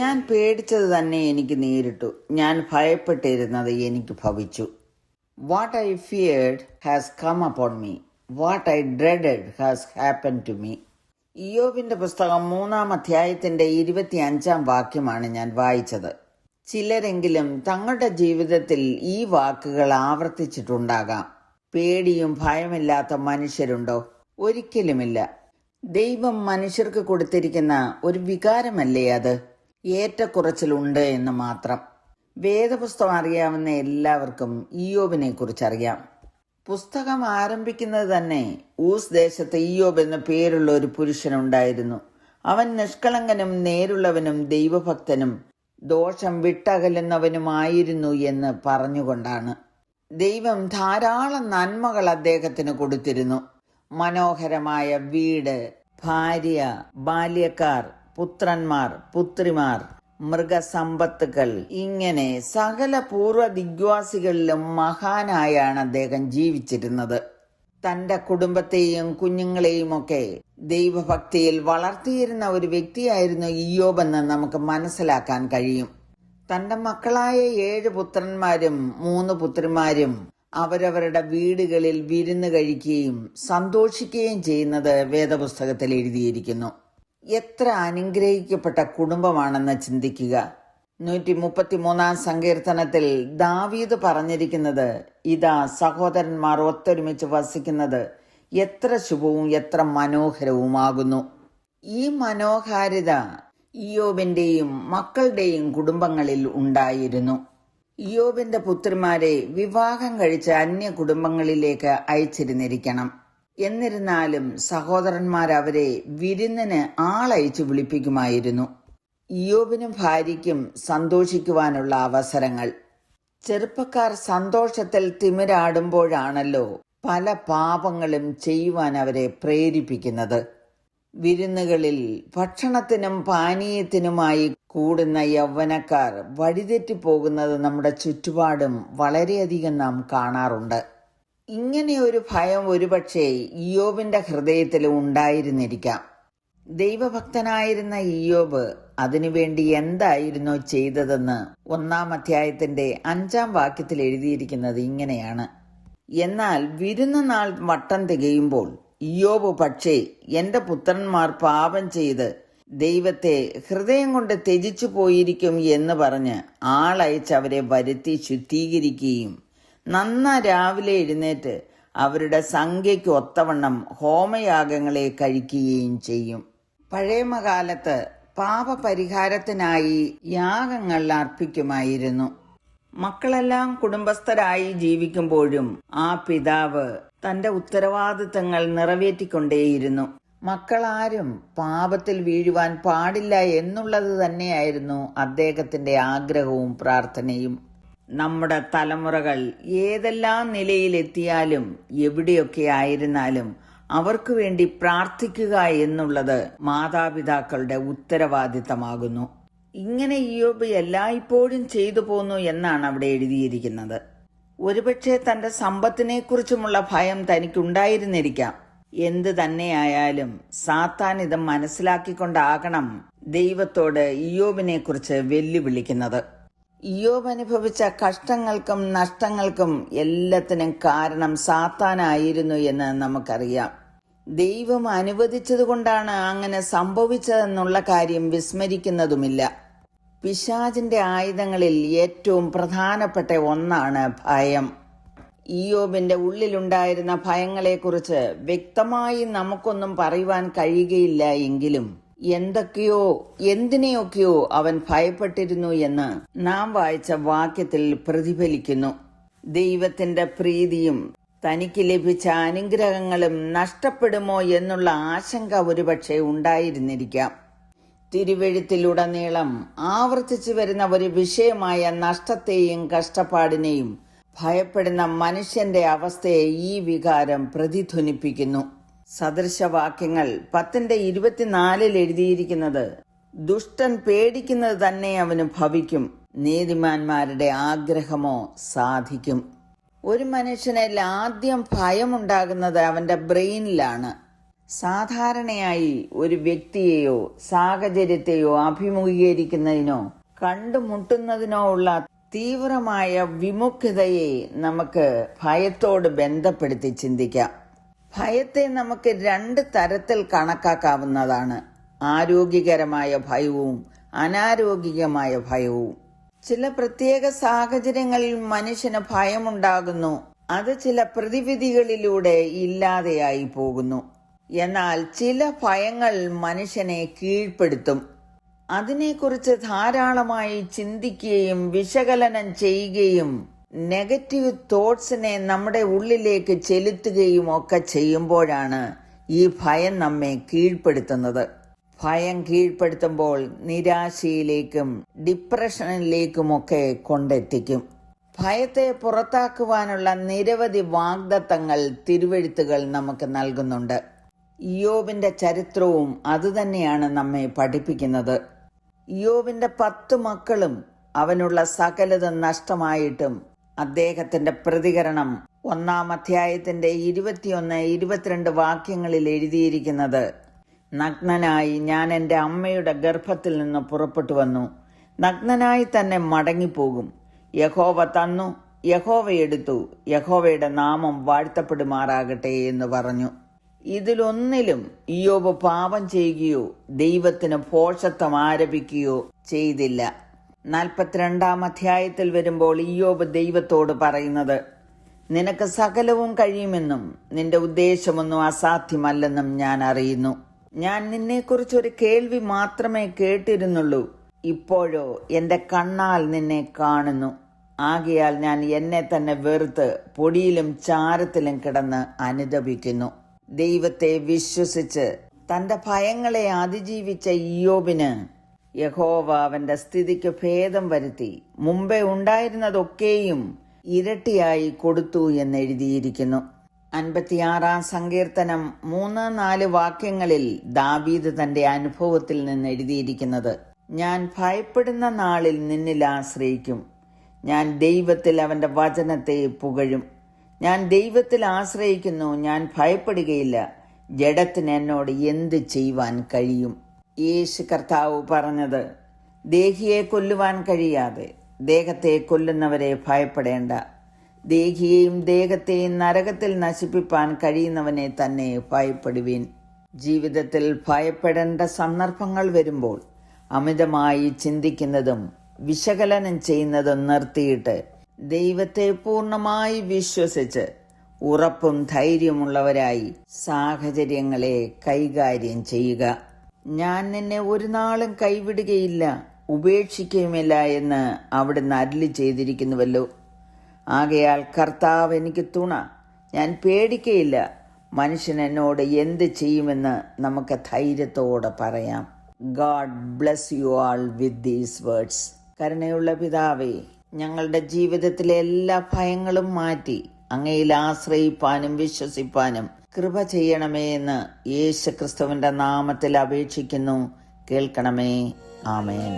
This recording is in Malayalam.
ഞാൻ പേടിച്ചത് തന്നെ എനിക്ക് നേരിട്ടു, ഞാൻ ഭയപ്പെട്ടിരുന്നത് എനിക്ക് ഭവിച്ചു. What I feared has come upon me, what I dreaded has happen to me. ഇയ്യോബിന്റെ പുസ്തകം 3-ാം അധ്യായത്തിന്റെ 25-ാം വാക്യമാണ് ഞാൻ വായിച്ചത്. ചിലരെങ്കിലും തങ്ങളുടെ ജീവിതത്തിൽ ഈ വാക്കുകൾ ആവർത്തിച്ചിട്ടുണ്ടാകാം. പേടിയും ഭയമില്ലാത്ത മനുഷ്യരുണ്ടോ? ഒരിക്കലുമില്ല. ദൈവം മനുഷ്യർക്ക് കൊടുത്തിരിക്കുന്ന ഒരു വികാരമല്ലേ അത്? ഏറ്റക്കുറച്ചിലുണ്ട് എന്ന് മാത്രം. വേദപുസ്തകം അറിയാവുന്ന എല്ലാവർക്കും ഇയ്യോബിനെ കുറിച്ചറിയാം. പുസ്തകം ആരംഭിക്കുന്നത് തന്നെ ഊസ് ദേശത്ത് ഇയ്യോബ് എന്ന പേരുള്ള ഒരു പുരുഷനുണ്ടായിരുന്നു. അവൻ നിഷ്കളങ്കനും നേരുള്ളവനും ദൈവഭക്തനും ദോഷം വിട്ടകലുന്നവനുമായിരുന്നു എന്ന് പറഞ്ഞുകൊണ്ടാണ്. ദൈവം ധാരാളം നന്മകൾ അദ്ദേഹത്തിന് കൊടുത്തിരുന്നു. മനോഹരമായ വീട്, ഭാര്യ, ബാല്യക്കാർ, പുത്രന്മാർ, പുത്രിമാർ, മൃഗസമ്പത്തുകൾ, ഇങ്ങനെ സകല പൂർവ്വ ദിഗ്വാസികളിലും മഹാനായാണ് അദ്ദേഹം ജീവിച്ചിരുന്നത്. തന്റെ കുടുംബത്തെയും കുഞ്ഞുങ്ങളെയും ഒക്കെ ദൈവഭക്തിയിൽ വളർത്തിയിരുന്ന ഒരു വ്യക്തിയായിരുന്നു ഇയ്യോബെന്ന് നമുക്ക് മനസ്സിലാക്കാൻ കഴിയും. തന്റെ മക്കളായ 7 പുത്രന്മാരും 3 പുത്രിമാരും അവരവരുടെ വീടുകളിൽ വിരുന്ന് കഴിക്കുകയും സന്തോഷിക്കുകയും ചെയ്യുന്നത് വേദപുസ്തകത്തിൽ എഴുതിയിരിക്കുന്നു. എത്ര അനുഗ്രഹിക്കപ്പെട്ട കുടുംബമാണെന്ന് ചിന്തിക്കുക. 133-ാം സങ്കീർത്തനത്തിൽ ദാവീദ് പറഞ്ഞിരിക്കുന്നത് ഇതാ, സഹോദരന്മാർ ഒത്തൊരുമിച്ച് വസിക്കുന്നത് എത്ര ശുഭവും എത്ര മനോഹരവുമാകുന്നു. ഈ മനോഹാരിത ഇയ്യോബിന്റെയും മക്കളുടെയും കുടുംബങ്ങളിൽ ഉണ്ടായിരുന്നു. ഇയ്യോബിന്റെ പുത്രിമാരെ വിവാഹം കഴിച്ച് അന്യ കുടുംബങ്ങളിലേക്ക് അയച്ചിരുന്നിരിക്കണം. എന്നിരുന്നാലും സഹോദരന്മാർ അവരെ വിരുന്നിന് ആളയച്ചു വിളിപ്പിക്കുമായിരുന്നു. ഇയ്യോബിനും ഭാര്യയ്ക്കും സന്തോഷിക്കുവാനുള്ള അവസരങ്ങൾ. ചെറുപ്പക്കാർ സന്തോഷത്തിൽ തിമിരാടുമ്പോഴാണല്ലോ പല പാപങ്ങളും ചെയ്യുവാൻ അവരെ പ്രേരിപ്പിക്കുന്നത്. വിരുന്നുകളിൽ ഭക്ഷണത്തിനും പാനീയത്തിനുമായി കൂടുന്ന യൗവനക്കാർ വഴിതെറ്റിപ്പോകുന്നത് നമ്മുടെ ചുറ്റുപാടും വളരെയധികം നാം കാണാറുണ്ട്. ഇങ്ങനെ ഒരു ഭയം ഒരുപക്ഷെ ഇയ്യോബിന്റെ ഹൃദയത്തിൽ ഉണ്ടായിരുന്നിരിക്കാം. ദൈവഭക്തനായിരുന്ന ഇയ്യോബ് അതിനുവേണ്ടി എന്തായിരുന്നോ ചെയ്തതെന്ന് 1-ാം അധ്യായത്തിന്റെ 5-ാം വാക്യത്തിൽ എഴുതിയിരിക്കുന്നത് ഇങ്ങനെയാണ്: എന്നാൽ വിരുന്നുനാൾ വട്ടം തികയുമ്പോൾ ഇയ്യോബ് പക്ഷേ എന്റെ പുത്രന്മാർ പാപം ചെയ്ത് ദൈവത്തെ ഹൃദയം കൊണ്ട് ത്യജിച്ചു പോയിരിക്കും എന്ന് പറഞ്ഞ് ആളയച്ച് അവരെ വരുത്തി ശുദ്ധീകരിക്കുകയും രാവിലെ എഴുന്നേറ്റ് അവരുടെ സംഖ്യയ്ക്ക് ഒത്തവണ്ണം ഹോമയാഗങ്ങളെ കഴിക്കുകയും ചെയ്യും. പഴയമകാലത്ത് പാപപരിഹാരത്തിനായി യാഗങ്ങൾ അർപ്പിക്കുമായിരുന്നു. മക്കളെല്ലാം കുടുംബസ്ഥരായി ജീവിക്കുമ്പോഴും ആ പിതാവ് തന്റെ ഉത്തരവാദിത്തങ്ങൾ നിറവേറ്റിക്കൊണ്ടേയിരുന്നു. മക്കളാരും പാപത്തിൽ വീഴുവാൻ പാടില്ല എന്നുള്ളത് തന്നെയായിരുന്നു അദ്ദേഹത്തിന്റെ ആഗ്രഹവും പ്രാർത്ഥനയും. നമ്മുടെ തലമുറകൾ ഏതെല്ലാം നിലയിലെത്തിയാലും എവിടെയൊക്കെ ആയിരുന്നാലും അവർക്ക് വേണ്ടി പ്രാർത്ഥിക്കുക എന്നുള്ളത് മാതാപിതാക്കളുടെ ഉത്തരവാദിത്തമാകുന്നു. ഇങ്ങനെ ഇയ്യോബ് എല്ലായ്പ്പോഴും ചെയ്തു പോന്നു എന്നാണ് അവിടെ എഴുതിയിരിക്കുന്നത്. ഒരുപക്ഷെ തന്റെ സമ്പത്തിനെക്കുറിച്ചുമുള്ള ഭയം തനിക്കുണ്ടായിരുന്നിരിക്കാം. എന്ത് തന്നെയായാലും സാത്താൻ ഇത് മനസ്സിലാക്കിക്കൊണ്ടാകണം ദൈവത്തോട് ഇയ്യോബിനെ കുറിച്ച് വെല്ലുവിളിക്കുന്നത്. ഇയ്യോബ് അനുഭവിച്ച കഷ്ടങ്ങൾക്കും നഷ്ടങ്ങൾക്കും എല്ലാത്തിനും കാരണം സാത്താനായിരുന്നു എന്ന് നമുക്കറിയാം. ദൈവം അനുവദിച്ചതുകൊണ്ടാണ് അങ്ങനെ സംഭവിച്ചതെന്നുള്ള കാര്യം വിസ്മരിക്കുന്നതുമില്ല. പിശാചിന്റെ ആയുധങ്ങളിൽ ഏറ്റവും പ്രധാനപ്പെട്ട ഒന്നാണ് ഭയം. ഇയ്യോബിന്റെ ഉള്ളിലുണ്ടായിരുന്ന ഭയങ്ങളെക്കുറിച്ച് വ്യക്തമായി നമുക്കൊന്നും പറയുവാൻ കഴിയുകയില്ല എങ്കിലും എന്തിനെയൊക്കെയോ അവൻ ഭയപ്പെട്ടിരുന്നു എന്ന് നാം വായിച്ച വാക്യത്തിൽ പ്രതിഫലിക്കുന്നു. ദൈവത്തിന്റെ പ്രീതിയും തനിക്ക് ലഭിച്ച അനുഗ്രഹങ്ങളും നഷ്ടപ്പെടുമോ എന്നുള്ള ആശങ്ക ഒരുപക്ഷെ ഉണ്ടായിരുന്നിരിക്കാം. തിരുവെഴുത്തിലുടനീളം ആവർത്തിച്ചു വരുന്ന ഒരു വിഷയമായ നഷ്ടത്തെയും കഷ്ടപ്പാടിനെയും ഭയപ്പെടുന്ന മനുഷ്യന്റെ അവസ്ഥയെ ഈ വികാരം പ്രതിധ്വനിപ്പിക്കുന്നു. സദൃശവാക്യങ്ങൾ 10:24 എഴുതിയിരിക്കുന്നത്, ദുഷ്ടൻ പേടിക്കുന്നത് തന്നെ അവന് ഭവിക്കും, നീതിമാന്മാരുടെ ആഗ്രഹമോ സാധിക്കും. ഒരു മനുഷ്യനിൽ ആദ്യം ഭയമുണ്ടാകുന്നത് അവന്റെ ബ്രെയിനിലാണ്. സാധാരണയായി ഒരു വ്യക്തിയെയോ സാഹചര്യത്തെയോ അഭിമുഖീകരിക്കുന്നതിനോ കണ്ടുമുട്ടുന്നതിനോ ഉള്ള തീവ്രമായ വിമുഖതയെ നമുക്ക് ഭയത്തോട് ബന്ധപ്പെടുത്തി ചിന്തിക്കാം. ഭയത്തെ നമുക്ക് 2 തരത്തിൽ കണക്കാക്കാവുന്നതാണ്: ആരോഗ്യകരമായ ഭയവും അനാരോഗ്യകമായ ഭയവും. ചില പ്രത്യേക സാഹചര്യങ്ങളിൽ മനുഷ്യന് ഭയമുണ്ടാകുന്നു. അത് ചില പ്രതിവിധികളിലൂടെ ഇല്ലാതെയായി പോകുന്നു. എന്നാൽ ചില ഭയങ്ങൾ മനുഷ്യനെ കീഴ്പ്പെടുത്തും. അതിനെക്കുറിച്ച് ധാരാളമായി ചിന്തിക്കുകയും വിശകലനം ചെയ്യുകയും നെഗറ്റീവ് തോട്ട്സിനെ നമ്മുടെ ഉള്ളിലേക്ക് ചെലുത്തുകയും ഒക്കെ ചെയ്യുമ്പോഴാണ് ഈ ഭയം നമ്മെ കീഴ്പ്പെടുത്തുന്നത്. ഭയം കീഴ്പ്പെടുത്തുമ്പോൾ നിരാശയിലേക്കും ഡിപ്രഷനിലേക്കുമൊക്കെ കൊണ്ടെത്തിക്കും. ഭയത്തെ പുറത്താക്കുവാനുള്ള നിരവധി വാഗ്ദത്തങ്ങൾ തിരുവെഴുത്തുകൾ നമുക്ക് നൽകുന്നുണ്ട്. ഇയ്യോബിന്റെ ചരിത്രവും അതുതന്നെയാണ് നമ്മെ പഠിപ്പിക്കുന്നത്. ഇയ്യോബിന്റെ 10 മക്കളും അവനുള്ള സകലതും നഷ്ടമായിട്ടും അദ്ദേഹത്തിന്റെ പ്രതികരണം 1-ാം അധ്യായത്തിന്റെ 21-22 വാക്യങ്ങളിൽ എഴുതിയിരിക്കുന്നത്, നഗ്നനായി ഞാൻ എൻ്റെ അമ്മയുടെ ഗർഭത്തിൽ നിന്ന് പുറപ്പെട്ടു വന്നു, നഗ്നനായി തന്നെ മടങ്ങിപ്പോകും. യഹോവ തന്നു, യഹോവ എടുത്തു, യഹോവയുടെ നാമം വാഴ്ത്തപ്പെടുമാറാകട്ടെ എന്ന് പറഞ്ഞു. ഇതിലൊന്നിലും ഇയ്യോബ് പാപം ചെയ്യുകയോ ദൈവത്തിന് ഭോഷത്വം ആരോപിക്കുകയോ ചെയ്തില്ല. 42-ാം അധ്യായത്തിൽ വരുമ്പോൾ ഇയ്യോബ് ദൈവത്തോട് പറയുന്നത്, നിനക്ക് സകലവും കഴിയുമെന്നും നിന്റെ ഉദ്ദേശമൊന്നും അസാധ്യമല്ലെന്നും ഞാൻ അറിയുന്നു. ഞാൻ നിന്നെക്കുറിച്ചൊരു കേൾവി മാത്രമേ കേട്ടിരുന്നുള്ളൂ, ഇപ്പോഴോ എൻ്റെ കണ്ണാൽ നിന്നെ കാണുന്നു. ആകയാൽ ഞാൻ എന്നെ തന്നെ വെറുത്ത് പൊടിയിലും ചാരത്തിലും കിടന്ന് അനുതപിക്കുന്നു. ദൈവത്തെ വിശ്വസിച്ച് തന്റെ ഭയങ്ങളെ അതിജീവിച്ച ഇയ്യോബിന് യഹോവ അവന്റെ സ്ഥിതിക്ക് ഭേദം വരുത്തി മുമ്പേ ഉണ്ടായിരുന്നതൊക്കെയും ഇരട്ടിയായി കൊടുത്തു എന്നെഴുതിയിരിക്കുന്നു. 56-ാം സങ്കീർത്തനം 3-4 വാക്യങ്ങളിൽ ദാവീദ് തന്റെ അനുഭവത്തിൽ നിന്ന് എഴുതിയിരിക്കുന്നത്, ഞാൻ ഭയപ്പെടുന്ന നാളിൽ നിന്നിൽ ആശ്രയിക്കും, ഞാൻ ദൈവത്തിൽ അവന്റെ വചനത്തെ പുകഴും. ഞാൻ ദൈവത്തിൽ ആശ്രയിക്കുന്നു, ഞാൻ ഭയപ്പെടുകയില്ല. ജഡത്തിന് എന്നോട് എന്ത് ചെയ്യുവാൻ കഴിയും? യേശു കർത്താവ് പറഞ്ഞത്, ദേഹിയെ കൊല്ലുവാൻ കഴിയാതെ ദേഹത്തെ കൊല്ലുന്നവരെ ഭയപ്പെടേണ്ട, ദേഹിയെയും ദേഹത്തെയും നരകത്തിൽ നശിപ്പിപ്പാൻ കഴിയുന്നവനെ തന്നെ ഭയപ്പെടുവീൻ. ജീവിതത്തിൽ ഭയപ്പെടേണ്ട സന്ദർഭങ്ങൾ വരുമ്പോൾ അമിതമായി ചിന്തിക്കുന്നതും വിശകലനം ചെയ്യുന്നതും നിർത്തിയിട്ട് ദൈവത്തെ പൂർണ്ണമായി വിശ്വസിച്ച് ഉറപ്പും ധൈര്യമുള്ളവരായി സാഹചര്യങ്ങളെ കൈകാര്യം ചെയ്യുക. ഞാൻ നിന്നെ ഒരു നാളും കൈവിടുകയില്ല, ഉപേക്ഷിക്കുകയുമില്ല എന്ന് അവിടുന്ന് അരുളി ചെയ്തിരിക്കുന്നുവല്ലോ. ആകയാൽ കർത്താവ് എനിക്ക് തുണ, ഞാൻ പേടിക്കയില്ല. മനുഷ്യൻ എന്നോട് എന്ത് ചെയ്യുമെന്ന് നമുക്ക് ധൈര്യത്തോടെ പറയാം. God bless you all with these words. കരുണയുള്ള പിതാവേ, ഞങ്ങളുടെ ജീവിതത്തിലെ എല്ലാ ഭയങ്ങളും മാറ്റി അങ്ങയിൽ ആശ്രയിപ്പാനും വിശ്വസിപ്പാനും കൃപ ചെയ്യണമേ എന്ന് യേശുക്രിസ്തുവിന്റെ നാമത്തിൽ അപേക്ഷിക്കുന്നു. കേൾക്കണമേ. ആമേൻ.